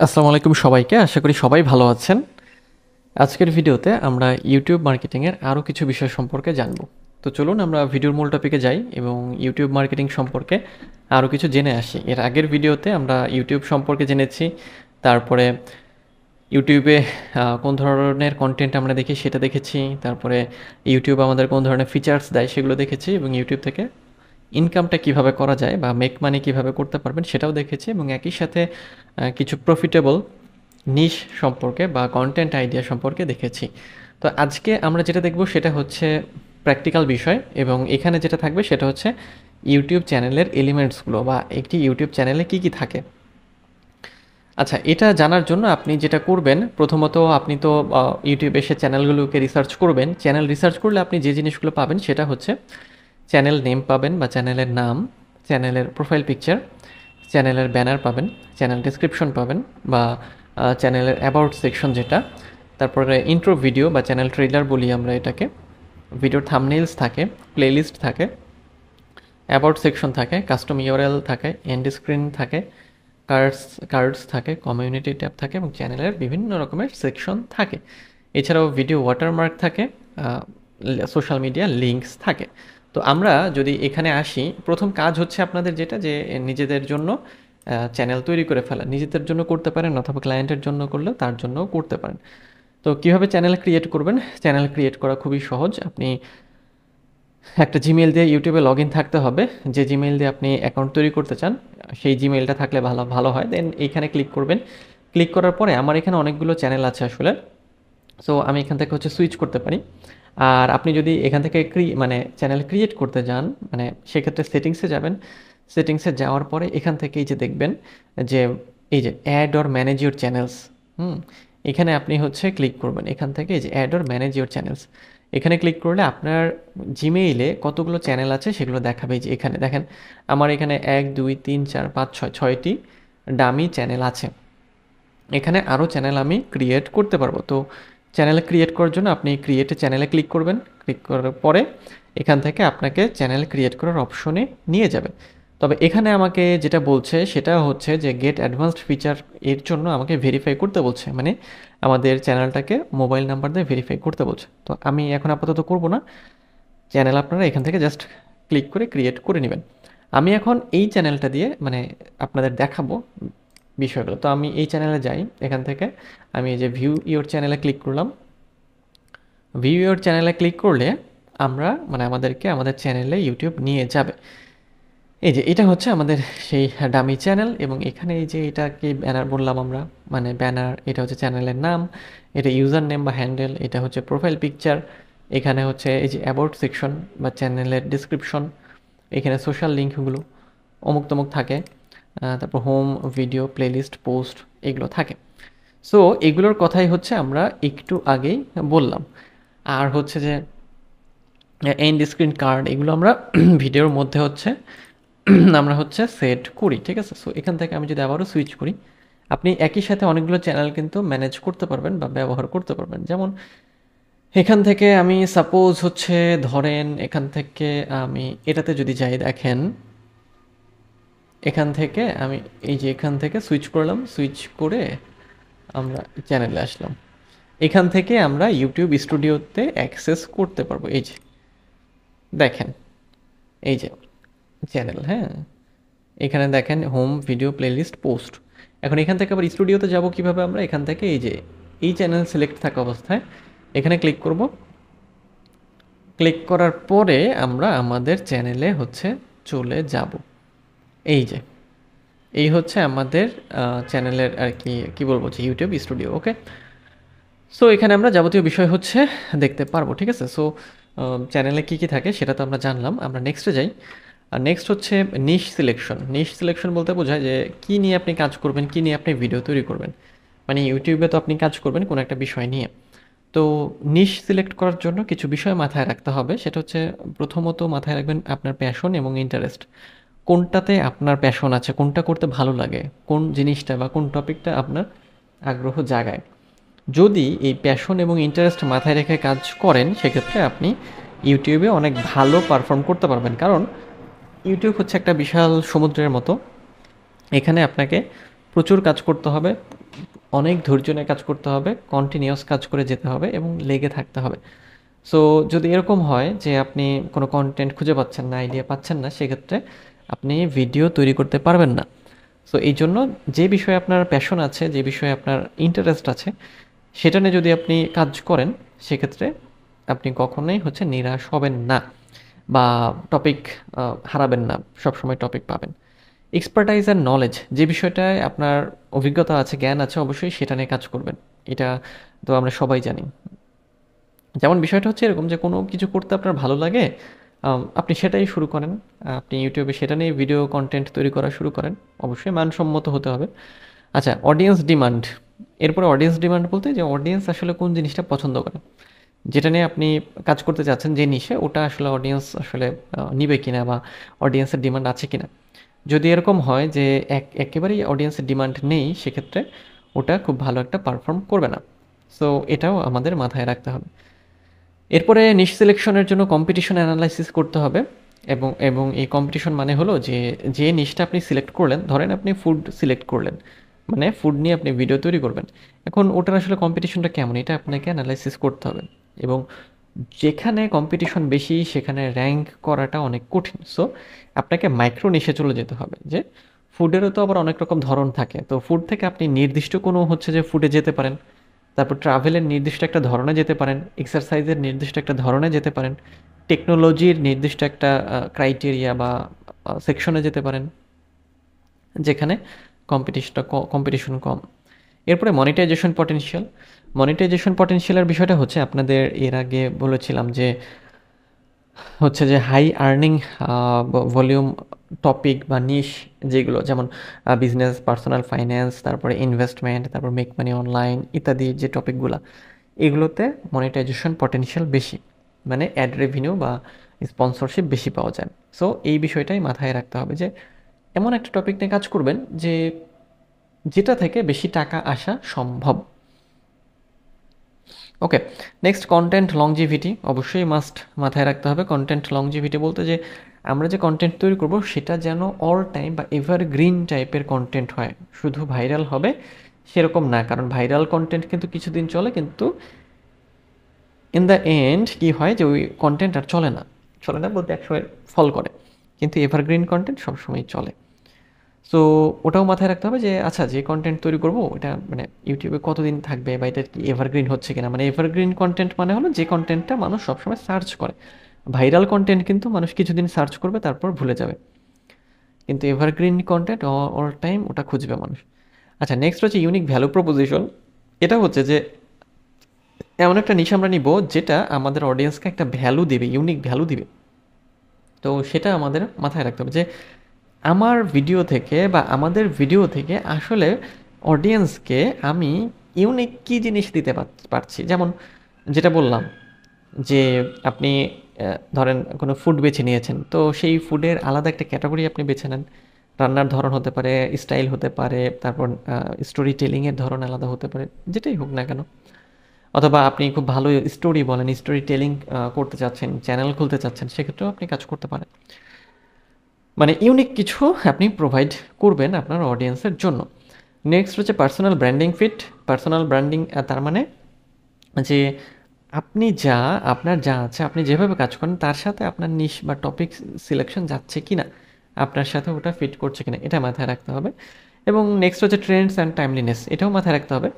আসসালামু আলাইকুম সবাইকে। আশা করি সবাই ভালো আছেন। আজকের ভিডিওতে আমরা ইউটিউব মার্কেটিংয়ের আরও কিছু বিষয় সম্পর্কে জানব। তো চলুন আমরা ভিডিওর মূল টপিকে যাই এবং ইউটিউব মার্কেটিং সম্পর্কে আরও কিছু জেনে আসি। এর আগের ভিডিওতে আমরা ইউটিউব সম্পর্কে জেনেছি, তারপরে ইউটিউবে কোন ধরনের কন্টেন্ট আমরা দেখি সেটা দেখেছি, তারপরে ইউটিউব আমাদের কোন ধরনের ফিচার্স দেয় সেগুলো দেখেছি এবং ইউটিউব থেকে ইনকামটা কিভাবে করা যায় বা মেক মানি কিভাবে করতে পারবেন সেটাও দেখেছি এবং একই সাথে কিছু প্রফিটেবল নিশ সম্পর্কে বা কন্টেন্ট আইডিয়া সম্পর্কে দেখেছি। তো আজকে আমরা যেটা দেখব সেটা হচ্ছে প্র্যাকটিক্যাল বিষয় এবং এখানে যেটা থাকবে সেটা হচ্ছে ইউটিউব চ্যানেলের এলিমেন্টসগুলো বা একটি ইউটিউব চ্যানেলে কি কি থাকে। আচ্ছা, এটা জানার জন্য আপনি যেটা করবেন, প্রথমত আপনি তো ইউটিউবে এসে চ্যানেলগুলোকে রিসার্চ করবেন। চ্যানেল রিসার্চ করলে আপনি যে জিনিসগুলো পাবেন সেটা হচ্ছে চ্যানেল নেম পাবেন বা চ্যানেলের নাম, চ্যানেলের প্রোফাইল পিকচার, চ্যানেলের ব্যানার পাবেন, চ্যানেল ডেসক্রিপশন পাবেন বা চ্যানেলের অ্যাবাউট সেকশন যেটা, তারপরে ইন্ট্রো ভিডিও বা চ্যানেল ট্রেলার বলি আমরা এটাকে, ভিডিওর থাম্বনেইলস থাকে, প্লেলিস্ট থাকে, অ্যাবাউট সেকশন থাকে, কাস্টম ইউআরএল থাকে, এন্ড স্ক্রিন থাকে, কার্ডস কার্ডস থাকে, কমিউনিটি ট্যাব থাকে এবং চ্যানেলের বিভিন্ন রকমের সেকশন থাকে। এছাড়াও ভিডিও ওয়াটারমার্ক থাকে, সোশ্যাল মিডিয়া লিঙ্কস থাকে। তো আমরা যদি এখানে আসি, প্রথম কাজ হচ্ছে আপনাদের যেটা যে নিজেদের জন্য চ্যানেল তৈরি করে ফেলা। নিজেদের জন্য করতে পারেন অথবা ক্লায়েন্টের জন্য করলে তার জন্যও করতে পারেন। তো কীভাবে চ্যানেল ক্রিয়েট করবেন? চ্যানেল ক্রিয়েট করা খুবই সহজ। আপনি একটা জিমেইল দিয়ে ইউটিউবে লগ ইন থাকতে হবে। যে জিমেইল দিয়ে আপনি অ্যাকাউন্ট তৈরি করতে চান সেই জিমেইলটা থাকলে ভালো হয়। দেন এইখানে ক্লিক করবেন। ক্লিক করার পরে আমার এখানে অনেকগুলো চ্যানেল আছে আসলে। সো আমি এখান থেকে হচ্ছে সুইচ করতে পারি। আর আপনি যদি এখান থেকে চ্যানেল ক্রিয়েট করতে যান, মানে সেক্ষেত্রে সেটিংসে যাবেন। সেটিংসে যাওয়ার পরে এখান থেকে এই যে দেখবেন যে এই যে add or manage your channels, এখানে আপনি হচ্ছে ক্লিক করবেন। এখান থেকে এই যে add or manage your channels, এখানে ক্লিক করলে আপনার জিমেইলে কতগুলো চ্যানেল আছে সেগুলো দেখাবে। যে এখানে দেখেন আমার এখানে 1 2 3 4 5 6 6টি ডামি চ্যানেল আছে। এখানে আরও চ্যানেল আমি ক্রিয়েট করতে পারবো। তো চ্যানেল ক্রিয়েট করার জন্য আপনি ক্রিয়েট চ্যানেলে ক্লিক করবেন। ক্লিক করার পরে এখান থেকে আপনাকে চ্যানেল ক্রিয়েট করার অপশনে নিয়ে যাবে। তবে এখানে আমাকে যেটা বলছে সেটা হচ্ছে যে গেট অ্যাডভান্সড ফিচার, এর জন্য আমাকে ভেরিফাই করতে বলছে, মানে আমাদের চ্যানেলটাকে মোবাইল নাম্বার দিয়ে ভেরিফাই করতে বলছে। তো আমি এখন আপাতত করব না। চ্যানেল আপনারা এখান থেকে জাস্ট ক্লিক করে ক্রিয়েট করে নেবেন। আমি এখন এই চ্যানেলটা দিয়ে আপনাদের দেখাবো বিষয়গুলো। তো আমি এই চ্যানেলে যাই। এখান থেকে আমি এই যে ভিউ ইওর চ্যানেলে ক্লিক করলাম। ভিউ ইওর চ্যানেলে ক্লিক করলে আমাদেরকে আমাদের চ্যানেলে ইউটিউব নিয়ে যাবে। এই যে এটা হচ্ছে আমাদের সেই ডামি চ্যানেল এবং এখানে এই যে এটাকে ব্যানার বললাম আমরা, মানে ব্যানার, এটা হচ্ছে চ্যানেলের নাম, এটা ইউজার নেম বা হ্যান্ডেল, এটা হচ্ছে প্রোফাইল পিকচার, এখানে হচ্ছে এই যে অ্যাবাউট সেকশন বা চ্যানেলের ডিসক্রিপশন, এখানে সোশ্যাল লিঙ্কগুলো অমুক তমুক থাকে, তারপর হোম, ভিডিও, প্লেলিস্ট, পোস্ট এগুলো থাকে। সো এগুলোর কথাই হচ্ছে আমরা একটু আগেই বললাম। আর হচ্ছে যে এন্ড স্ক্রিন কার্ড, এগুলো আমরা ভিডিওর মধ্যে হচ্ছে আমরা হচ্ছে সেট করি, ঠিক আছে। সো এখান থেকে আমি যদি আবারও সুইচ করি, আপনি একই সাথে অনেকগুলো চ্যানেল কিন্তু ম্যানেজ করতে পারবেন বা ব্যবহার করতে পারবেন। যেমন এখান থেকে আমি সাপোজ হচ্ছে ধরেন এখান থেকে আমি এটাতে যদি যাই, দেখেন এখান থেকে আমি এই যে এখান থেকে সুইচ করলাম, সুইচ করে আমরা চ্যানেলে আসলাম। এখান থেকে আমরা ইউটিউব স্টুডিওতে অ্যাক্সেস করতে পারবো। এই যে দেখেন এই যে চ্যানেল, হ্যাঁ, এখানে দেখেন হোম, ভিডিও, প্লেলিস্ট, পোস্ট। এখন এখান থেকে আবার স্টুডিওতে যাব কিভাবে? আমরা এখান থেকে এই যে এই চ্যানেল সিলেক্ট থাকা অবস্থায় এখানে ক্লিক করব। ক্লিক করার পরে আমরা আমাদের চ্যানেলে হচ্ছে চলে যাব। এই যে এই হচ্ছে আমাদের চ্যানেলের আর কি বলবো যে ইউটিউব স্টুডিও। ওকে, সো এখানে আমরা যাবতীয় বিষয় হচ্ছে দেখতে পারবো, ঠিক আছে। সো চ্যানেলে কী কী থাকে সেটা তো আমরা জানলাম। আমরা নেক্সটে যাই। আর নেক্সট হচ্ছে নিশ সিলেকশন। নিশ সিলেকশন বলতে বোঝায় যে কী নিয়ে আপনি কাজ করবেন, কী নিয়ে আপনি ভিডিও তৈরি করবেন। মানে ইউটিউবে তো আপনি কাজ করবেন কোনো একটা বিষয় নিয়ে। তো নিশ সিলেক্ট করার জন্য কিছু বিষয় মাথায় রাখতে হবে। সেটা হচ্ছে প্রথমত মাথায় রাখবেন আপনার প্যাশন এবং ইন্টারেস্ট। কোনটাতে আপনার প্যাশন আছে, কোনটা করতে ভালো লাগে, কোন জিনিসটা বা কোন টপিকটা আপনার আগ্রহ জাগায়। যদি এই প্যাশন এবং ইন্টারেস্ট মাথায় রেখে কাজ করেন সেক্ষেত্রে আপনি ইউটিউবে অনেক ভালো পারফর্ম করতে পারবেন। কারণ ইউটিউব হচ্ছে একটা বিশাল সমুদ্রের মতো। এখানে আপনাকে প্রচুর কাজ করতে হবে, অনেক ধৈর্য নিয়ে কাজ করতে হবে, কন্টিনিউয়াস কাজ করে যেতে হবে এবং লেগে থাকতে হবে। সো যদি এরকম হয় যে আপনি কোনো কন্টেন্ট খুঁজে পাচ্ছেন না, আইডিয়া পাচ্ছেন না, সেক্ষেত্রে আপনি ভিডিও তৈরি করতে পারবেন না। সো এই জন্য যে বিষয়ে আপনার প্যাশন আছে, যে বিষয়ে আপনার ইন্টারেস্ট আছে, সেটা নিয়ে যদি আপনি কাজ করেন, সেক্ষেত্রে আপনি কখনোই নিরাশ হবেন না বা টপিক হারাবেন না, সবসময় টপিক পাবেন। এক্সপার্টাইজ অ্যান্ড নলেজ, যে বিষয়টায় আপনার অভিজ্ঞতা আছে, জ্ঞান আছে, অবশ্যই সেটা নিয়ে কাজ করবেন। এটা তো আমরা সবাই জানি। যেমন বিষয়টা এরকম যে কোনো কিছু করতে আপনার ভালো লাগে, আপনি সেটাই শুরু করেন। আপনি ইউটিউবে সেটা নিয়ে ভিডিও কন্টেন্ট তৈরি করা শুরু করেন। অবশ্যই মানসম্মত হতে হবে। আচ্ছা, অডিয়েন্স ডিমান্ড। এরপরে অডিয়েন্স ডিমান্ড বলতে যে অডিয়েন্স আসলে কোন জিনিসটা পছন্দ করে, যেটা নিয়ে আপনি কাজ করতে চাচ্ছেন যে নিশে, ওটা আসলে অডিয়েন্স আসলে নিবে কিনা বা অডিয়েন্সের ডিমান্ড আছে কিনা। যদি এরকম হয় যে একেবারেই অডিয়েন্সের ডিমান্ড নেই, সেক্ষেত্রে ওটা খুব ভালো একটা পারফর্ম করবে না। সো এটাও আমাদের মাথায় রাখতে হবে। এরপরে নিশ সিলেকশনের জন্য কম্পিটিশন অ্যানালাইসিস করতে হবে। এবং এবং এই কম্পিটিশন মানে হলো যে যে নিশটা আপনি সিলেক্ট করলেন, ধরেন আপনি ফুড সিলেক্ট করলেন, মানে ফুড নিয়ে আপনি ভিডিও তৈরি করবেন। এখন ওটার আসলে কম্পিটিশনটা কেমন, এটা আপনাকে অ্যানালাইসিস করতে হবে। এবং যেখানে কম্পিটিশন বেশি সেখানে র্যাঙ্ক করাটা অনেক কঠিন। সো আপনাকে মাইক্রো নিশে চলে যেতে হবে। যে ফুডেরও তো আবার অনেক রকম ধরন থাকে, তো ফুড থেকে আপনি নির্দিষ্ট কোনো যে ফুডে যেতে পারেন। তারপর ট্রাভেলের নির্দিষ্ট একটা ধরনে যেতে পারেন, এক্সারসাইজের নির্দিষ্ট একটা ধরনে যেতে পারেন, টেকনোলজির নির্দিষ্ট একটা ক্রাইটেরিয়া বা সেকশনে যেতে পারেন, যেখানে কম্পিটিশন কম। এরপরে মনিটাইজেশন পটেনশিয়াল। মনিটাইজেশন পটেনশিয়ালের বিষয়টা আপনাদের এর আগে বলেছিলাম যে হাই আর্নিং ভলিউম টপিক বা নিশ, যেগুলো যেমন বিজনেস, পার্সোনাল ফাইন্যান্স, তারপরে ইনভেস্টমেন্ট, তারপর মেক মানি অনলাইন ইত্যাদি, যে টপিকগুলো, এগুলোতে মনিটাইজেশন পটেনশিয়াল বেশি, মানে অ্যাড রেভিনিউ বা স্পন্সরশিপ বেশি পাওয়া যায়। সো এই বিষয়টাই মাথায় রাখতে হবে যে এমন একটা টপিক নিয়ে কাজ করবেন যে যেটা থেকে বেশি টাকা আসা সম্ভব। ওকে, নেক্সট কন্টেন্ট লংজিভিটি, অবশ্যই মাস্ট মাথায় রাখতে হবে। কন্টেন্ট লংজিভিটি বলতে যে আমরা যে কন্টেন্ট তৈরি করব সেটা যেন অল টাইম বা এভারগ্রিন টাইপের কন্টেন্ট হয়। শুধু ভাইরাল হবে সেরকম না, কারণ ভাইরাল কন্টেন্ট কিন্তু কিছুদিন চলে, কিন্তু ইন দ্য এন্ড কী হয় যে ওই কন্টেন্ট আর চলে না। চলে না বলতে একসময় ফল করে, কিন্তু এভারগ্রিন কন্টেন্ট সবসময় চলে। সো ওটাও মাথায় রাখতে হবে যে আচ্ছা, যে কন্টেন্ট তৈরি করব এটা মানে ইউটিউবে কতদিন থাকবে বা এটা কি এভারগ্রিন হচ্ছে কিনা। মানে এভারগ্রিন কন্টেন্ট মানে হলো যে কন্টেন্টটা মানুষ সবসময় সার্চ করে। ভাইরাল কন্টেন্ট কিন্তু মানুষ কিছুদিন সার্চ করবে তারপর ভুলে যাবে, কিন্তু এভারগ্রিন কন্টেন্ট অল টাইম ওটা খুঁজবে মানুষ। আচ্ছা, নেক্সট ইউনিক ভ্যালু প্রপোজিশন। এটা যে এমন একটা নিশ আমরা নিব যেটা আমাদের অডিয়েন্সকে একটা ভ্যালু দিবে, ইউনিক ভ্যালু দিবে। তো সেটা আমাদের মাথায় রাখতে হবে যে আমার ভিডিও থেকে বা আমাদের ভিডিও থেকে আসলে অডিয়েন্সকে আমি ইউনিক কী জিনিস দিতে পারছি। যেমন যেটা বললাম যে আপনি ধরেন কোনো ফুড বেছে নিয়েছেন, তো সেই ফুডের আলাদা একটা ক্যাটাগরি আপনি বেছে নেন। রান্নার ধরন হতে পারে, স্টাইল হতে পারে, তারপর স্টোরি টেলিংয়ের ধরন আলাদা হতে পারে, যেটাই হোক না কেন। অথবা আপনি খুব ভালো স্টোরি বলেন, স্টোরি টেলিং করতে চাচ্ছেন, চ্যানেল খুলতে চাচ্ছেন, সেক্ষেত্রেও আপনি কাজ করতে পারেন। মানে ইউনিক কিছু আপনি প্রোভাইড করবেন আপনার অডিয়েন্সের জন্য। Next personal branding fit. Personal branding তার মানে যে আপনি আপনার যা আছে, আপনি যেভাবে কাজ করেন তার সাথে আপনার নিশ বা টপিক সিলেকশন যাচ্ছে কি না, আপনার সাথে ওটা ফিট করছে কিনা, এটা মাথায় রাখতে হবে। এবং নেক্সট ট্রেন্ডস অ্যান্ড টাইমলিনেস, এটাও মাথায় রাখতে হবে।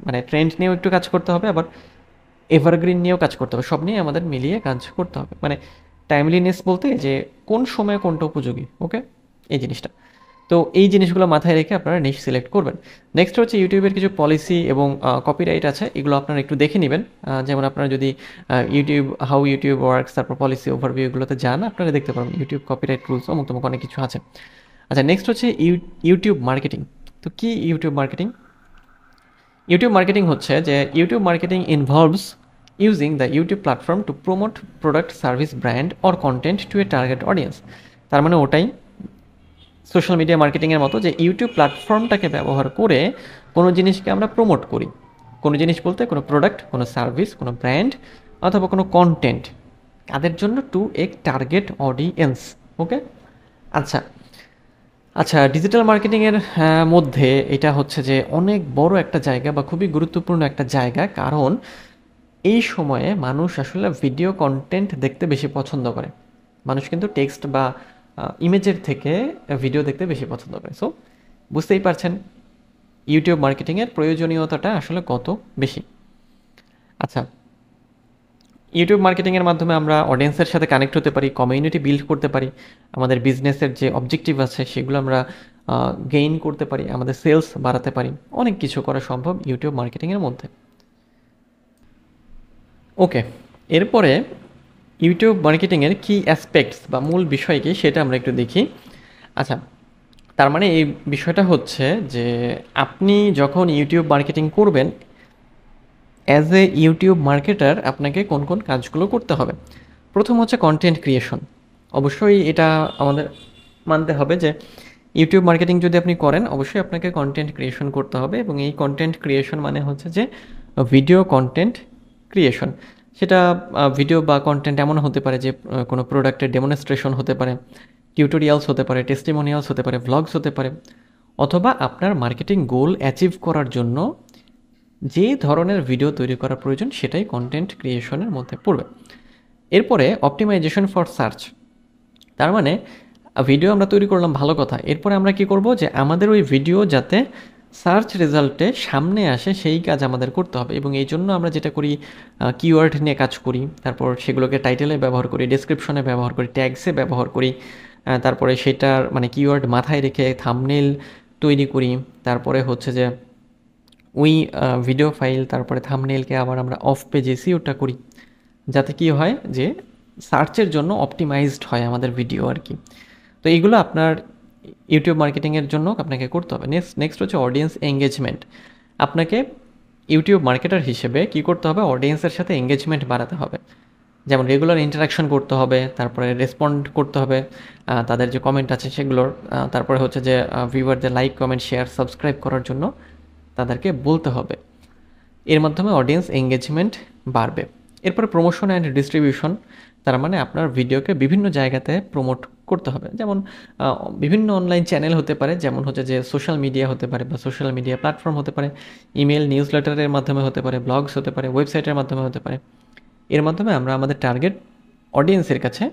মানে ট্রেন্ড নিয়েও একটু কাজ করতে হবে, আবার এভারগ্রিন নিয়েও কাজ করতে হবে, সব নিয়ে আমাদের মিলিয়ে কাজ করতে হবে। মানে টাইমলিনেস বলতে যে কোন সময়ে কোনটা উপযোগী, ওকে, এই জিনিসটা। তো এই জিনিসগুলো মাথায় রেখে আপনারা নিশ সিলেক্ট করবেন। নেক্সট ইউটিউবের কিছু পলিসি এবং কপিরাইট আছে, এগুলো আপনারা একটু দেখে নেবেন। যেমন আপনারা যদি হাউ ইউটিউব ওয়ার্কস, তারপর পলিসি ওভারভিউ, এগুলোতে যান, আপনারা দেখতে পারবেন ইউটিউব কপিরাইট রুলস অমুক তমুক অনেক কিছু আছে। আচ্ছা, নেক্সট ইউটিউব মার্কেটিং। তো কি ইউটিউব মার্কেটিং? ইউটিউব মার্কেটিং যে YouTube marketing involves using the YouTube platform to promote product, service, brand or content two a target audience. তার মানে ওটাই সোশ্যাল মিডিয়া মার্কেটিংয়ের মতো, যে ইউটিউব প্ল্যাটফর্মটাকে ব্যবহার করে কোনো জিনিসকে আমরা প্রমোট করি। কোনো জিনিস বলতে কোনো প্রোডাক্ট, কোনো সার্ভিস, কোনো ব্র্যান্ড অথবা কোনো কন্টেন্ট, কাদের জন্য? To a target audience. Okay, আচ্ছা। আচ্ছা, ডিজিটাল মার্কেটিংয়ের মধ্যে এটা হচ্ছে যে অনেক বড় একটা জায়গা বা খুবই গুরুত্বপূর্ণ একটা জায়গা। কারণ এই সময়ে মানুষ আসলে ভিডিও কনটেন্ট দেখতে বেশি পছন্দ করে। মানুষ কিন্তু টেক্সট বা ইমেজের থেকে ভিডিও দেখতে বেশি পছন্দ করে। সো বুঝতেই পারছেন ইউটিউব মার্কেটিংয়ের প্রয়োজনীয়তাটা আসলে কত বেশি। আচ্ছা, ইউটিউব মার্কেটিংয়ের মাধ্যমে আমরা অডিয়েন্সের সাথে কানেক্ট হতে পারি, কমিউনিটি বিল্ড করতে পারি, আমাদের বিজনেসের যে অবজেক্টিভ আছে সেগুলো আমরা গেইন করতে পারি, আমাদের সেলস বাড়াতে পারি, অনেক কিছু করা সম্ভব ইউটিউব মার্কেটিংয়ের মধ্যে। ওকে, এরপরে ইউটিউব মার্কেটিংয়ের কি অ্যাসপেক্টস বা মূল বিষয় কি সেটা আমরা একটু দেখি। আচ্ছা, তার মানে এই বিষয়টা হচ্ছে যে আপনি যখন ইউটিউব মার্কেটিং করবেন, অ্যাজ এ ইউটিউব মার্কেটার আপনাকে কোন কোন কাজগুলো করতে হবে। প্রথম হচ্ছে কন্টেন্ট ক্রিয়েশন। অবশ্যই এটা আমাদের মানতে হবে যে ইউটিউব মার্কেটিং যদি আপনি করেন অবশ্যই আপনাকে কন্টেন্ট ক্রিয়েশন করতে হবে, এবং এই কন্টেন্ট ক্রিয়েশন মানে হচ্ছে যে ভিডিও কন্টেন্ট ক্রিয়েশন। সেটা ভিডিও বা কন্টেন্ট এমন হতে পারে যে কোনো প্রোডাক্টের ডেমনস্ট্রেশন হতে পারে, টিউটোরিয়ালস হতে পারে, টেস্টিমোনিয়ালস হতে পারে, ভ্লগস হতে পারে, অথবা আপনার মার্কেটিং গোল অ্যাচিভ করার জন্য যে ধরনের ভিডিও তৈরি করা প্রয়োজন সেটাই কন্টেন্ট ক্রিয়েশনের মধ্যে পড়বে। এরপরে অপটিমাইজেশন ফর সার্চ। তার মানে ভিডিও আমরা তৈরি করলাম, ভালো কথা। এরপরে আমরা কি করব যে আমাদের ওই ভিডিও যাতে সার্চ রেজাল্টে সামনে আসে সেই কাজ আমাদের করতে হবে, এবং এই জন্য আমরা যেটা করি কিওয়ার্ড নিয়ে কাজ করি, তারপর সেগুলোকে টাইটেলে ব্যবহার করি, ডেসক্রিপশনে ব্যবহার করি, ট্যাগসে ব্যবহার করি, তারপরে সেটার মানে কিওয়ার্ড মাথায় রেখে থাম্বনেল তৈরি করি, তারপরে হচ্ছে যে ওই ভিডিও ফাইল তারপরে থাম্বনেইলকে আবার আমরা অফ পেজ এসইওটা করি, যাতে কি হয় যে সার্চের জন্য অপটিমাইজড হয় আমাদের ভিডিও আর কি। তো এইগুলো আপনার ইউটিউব মার্কেটিংয়ের জন্য আপনাকে করতে হবে। নেক্সট হচ্ছে অডিয়েন্স এঙ্গেজমেন্ট। আপনাকে ইউটিউব মার্কেটার হিসেবে কি করতে হবে, অডিয়েন্সের সাথে এঙ্গেজমেন্ট বাড়াতে হবে। যেমন রেগুলার ইন্টারাকশন করতে হবে, তারপরে রেসপন্ড করতে হবে তাদের যে কমেন্ট আছে সেগুলোর, তারপরে হচ্ছে যে ভিউয়ারদের লাইক কমেন্ট শেয়ার সাবস্ক্রাইব করার জন্য তাদেরকে বলতে হবে। এর মাধ্যমে অডিয়েন্স এঙ্গেজমেন্ট বাড়বে। এরপরে প্রমোশন অ্যান্ড ডিস্ট্রিবিউশন। তার মানে আপনার ভিডিওকে বিভিন্ন জায়গাতে প্রমোট করতে হবে। যেমন বিভিন্ন অনলাইন চ্যানেল হতে পারে, যেমন হচ্ছে যে সোশ্যাল মিডিয়া হতে পারে বা সোশ্যাল মিডিয়া প্ল্যাটফর্ম হতে পারে, ইমেল নিউজ লেটারের মাধ্যমে হতে পারে, ব্লগস হতে পারে, ওয়েবসাইটের মাধ্যমে হতে পারে। এর মাধ্যমে আমরা আমাদের টার্গেট অডিয়েন্সের কাছে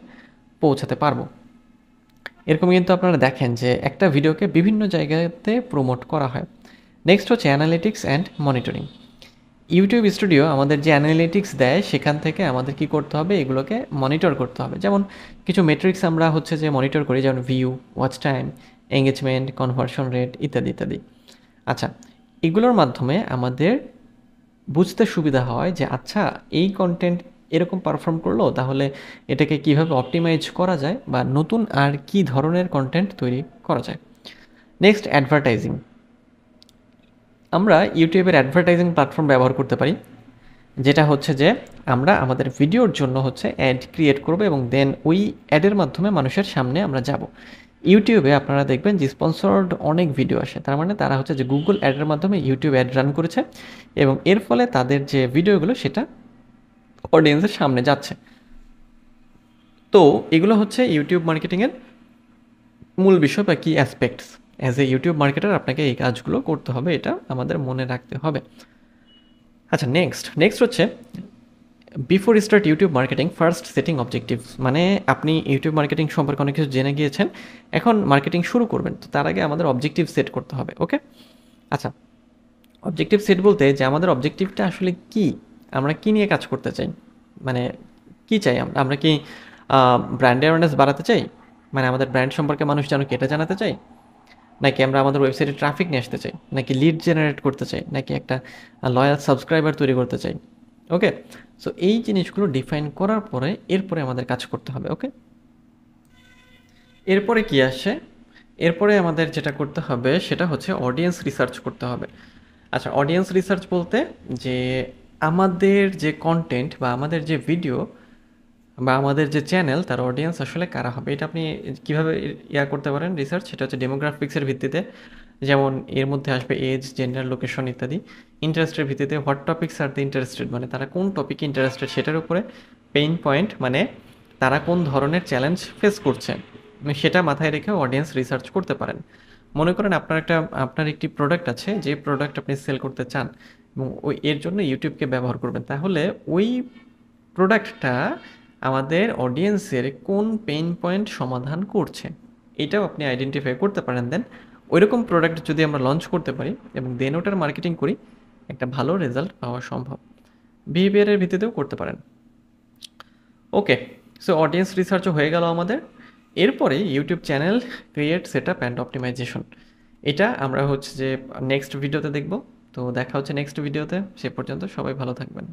পৌঁছাতে পারবো। এরকম কিন্তু আপনারা দেখেন যে একটা ভিডিওকে বিভিন্ন জায়গাতে প্রমোট করা হয়। নেক্সট হচ্ছে analytics and monitoring. YouTube studio আমাদের যে অ্যানালিটিক্স দেয় সেখান থেকে আমাদের কি করতে হবে, এগুলোকে মনিটর করতে হবে। যেমন কিছু মেট্রিক্স আমরা হচ্ছে যে মনিটর করি, যেমন view, watch time, engagement, conversion rate ইত্যাদি ইত্যাদি। আচ্ছা, এগুলোর মাধ্যমে আমাদের বুঝতে সুবিধা হয় যে আচ্ছা এই কন্টেন্ট এরকম পারফর্ম করলো, তাহলে এটাকে কিভাবে অপটিমাইজ করা যায় বা নতুন আর কি ধরনের কন্টেন্ট তৈরি করা যায়। Next advertising. আমরা ইউটিউবের অ্যাডভার্টাইজিং প্ল্যাটফর্ম ব্যবহার করতে পারি, যেটা হচ্ছে যে আমরা আমাদের ভিডিওর জন্য হচ্ছে অ্যাড ক্রিয়েট করব এবং দেন ওই অ্যাডের মাধ্যমে মানুষের সামনে আমরা যাব। ইউটিউবে আপনারা দেখবেন যে স্পন্সর্ড অনেক ভিডিও আসে, তার মানে তারা হচ্ছে যে গুগল অ্যাডের মাধ্যমে ইউটিউব অ্যাড রান করেছে, এবং এর ফলে তাদের যে ভিডিওগুলো সেটা অডিয়েন্সের সামনে যাচ্ছে। তো এগুলো হচ্ছে ইউটিউব মার্কেটিংয়ের মূল বিষয় বা কি aspects. As a YouTube marketer আপনাকে এই কাজগুলো করতে হবে, এটা আমাদের মনে রাখতে হবে। আচ্ছা, নেক্সট হচ্ছে before start YouTube marketing first setting objectives. মানে আপনি ইউটিউব মার্কেটিং সম্পর্কে অনেক কিছু জেনে গিয়েছেন, এখন মার্কেটিং শুরু করবেন, তো তার আগে আমাদের অবজেক্টিভ সেট করতে হবে। ওকে, আচ্ছা, অবজেক্টিভ সেট বলতে যে আমাদের অবজেক্টিভটা আসলে কি, আমরা কি নিয়ে কাজ করতে চাই, মানে কি চাই আমরা, আমরা কি ব্র্যান্ড অ্যাওয়ারনেস বাড়াতে চাই, মানে আমাদের ব্র্যান্ড সম্পর্কে মানুষ যেন কেটে জানাতে চাই, নাকি আমরা আমাদের ওয়েবসাইটে ট্রাফিক নিয়ে আসতে চাই, নাকি লিড জেনারেট করতে চাই, নাকি একটা লয়াল সাবস্ক্রাইবার তৈরি করতে চাই। ওকে, সো এই জিনিসগুলো ডিফাইন করার পরে এরপরে আমাদের কাজ করতে হবে। ওকে, এরপরে কি আসে, এরপরে আমাদের যেটা করতে হবে সেটা হচ্ছে অডিয়েন্স রিসার্চ করতে হবে। আচ্ছা, অডিয়েন্স রিসার্চ বলতে যে আমাদের যে কন্টেন্ট বা আমাদের যে ভিডিও বা আমাদের যে চ্যানেল তার অডিয়েন্স আসলে কারা হবে, এটা আপনি কীভাবে করতে পারেন রিসার্চ, সেটা হচ্ছে ডেমোগ্রাফিক্সের ভিত্তিতে। যেমন এর মধ্যে আসবে এজ, জেন্ডার, লোকেশন ইত্যাদি। ইন্টারেস্টের ভিত্তিতে what topics are the interested, মানে তারা কোন টপিকে ইন্টারেস্টেড সেটার উপরে। পেইন পয়েন্ট, মানে তারা কোন ধরনের চ্যালেঞ্জ ফেস করছে, সেটা মাথায় রেখে অডিয়েন্স রিসার্চ করতে পারেন। মনে করেন আপনার একটি প্রোডাক্ট আছে, যে প্রোডাক্ট আপনি সেল করতে চান এবং এর জন্য ইউটিউবকে ব্যবহার করবেন। তাহলে ওই প্রোডাক্টটা আমাদের অডিয়েন্সের কোন পেইন পয়েন্ট সমাধান করছে, এটাও আপনি আইডেন্টিফাই করতে পারেন। দেন ওইরকম প্রোডাক্ট যদি আমরা লঞ্চ করতে পারি এবং দেন ওটার মার্কেটিং করি, একটা ভালো রেজাল্ট পাওয়া সম্ভব। বিহেভিয়ারের ভিত্তিতেও করতে পারেন। ওকে, সো অডিয়েন্স রিসার্চও হয়ে গেল আমাদের। এরপরে YouTube channel create, set up and optimization. এটা আমরা হচ্ছে যে নেক্সট ভিডিওতে দেখব। তো দেখা হচ্ছে নেক্সট ভিডিওতে। সে পর্যন্ত সবাই ভালো থাকবেন।